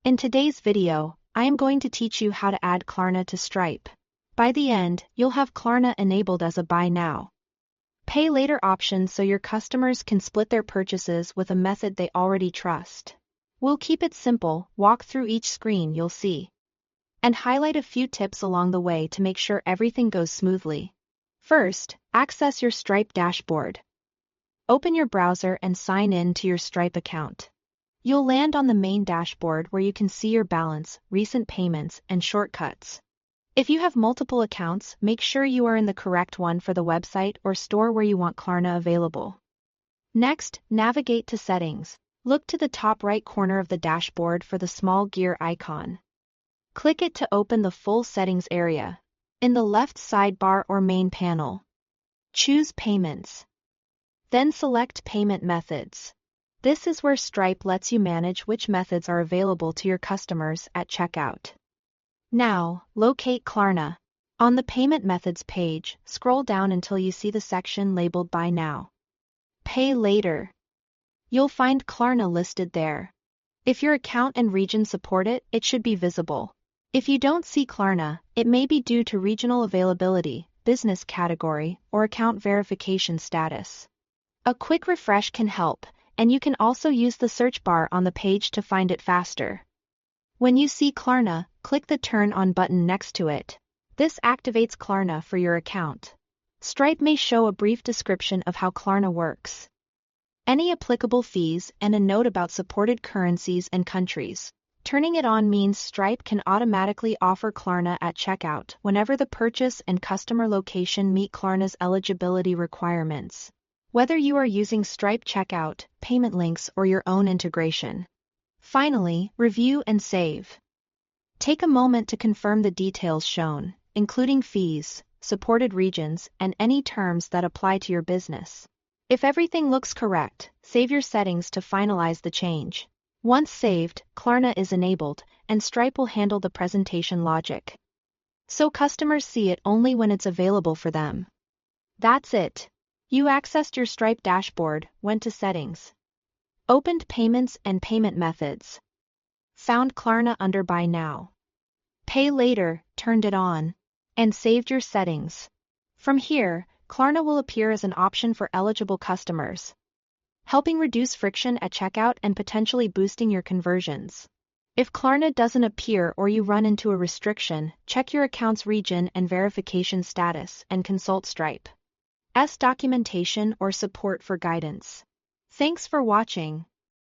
In today's video, I am going to teach you how to add Klarna to Stripe. By the end, you'll have Klarna enabled as a buy now, pay later option so your customers can split their purchases with a method they already trust. We'll keep it simple, walk through each screen you'll see, and highlight a few tips along the way to make sure everything goes smoothly. First, access your Stripe dashboard. Open your browser and sign in to your Stripe account. You'll land on the main dashboard where you can see your balance, recent payments, and shortcuts. If you have multiple accounts, make sure you are in the correct one for the website or store where you want Klarna available. Next, navigate to Settings. Look to the top right corner of the dashboard for the small gear icon. Click it to open the full settings area. In the left sidebar or main panel, choose Payments. Then select Payment Methods. This is where Stripe lets you manage which methods are available to your customers at checkout. Now, locate Klarna. On the Payment Methods page, scroll down until you see the section labeled Buy Now, Pay Later. You'll find Klarna listed there. If your account and region support it, it should be visible. If you don't see Klarna, it may be due to regional availability, business category, or account verification status. A quick refresh can help, and you can also use the search bar on the page to find it faster. When you see Klarna, click the Turn On button next to it. This activates Klarna for your account. Stripe may show a brief description of how Klarna works, any applicable fees, and a note about supported currencies and countries. Turning it on means Stripe can automatically offer Klarna at checkout whenever the purchase and customer location meet Klarna's eligibility requirements, whether you are using Stripe checkout, payment links, or your own integration. Finally, review and save. Take a moment to confirm the details shown, including fees, supported regions, and any terms that apply to your business. If everything looks correct, save your settings to finalize the change. Once saved, Klarna is enabled, and Stripe will handle the presentation logic, so customers see it only when it's available for them. That's it. You accessed your Stripe dashboard, went to Settings, opened Payments and Payment Methods, found Klarna under Buy Now, Pay Later, turned it on, and saved your settings. From here, Klarna will appear as an option for eligible customers, helping reduce friction at checkout and potentially boosting your conversions. If Klarna doesn't appear or you run into a restriction, check your account's region and verification status and consult Stripe's documentation or support for guidance. Thanks for watching.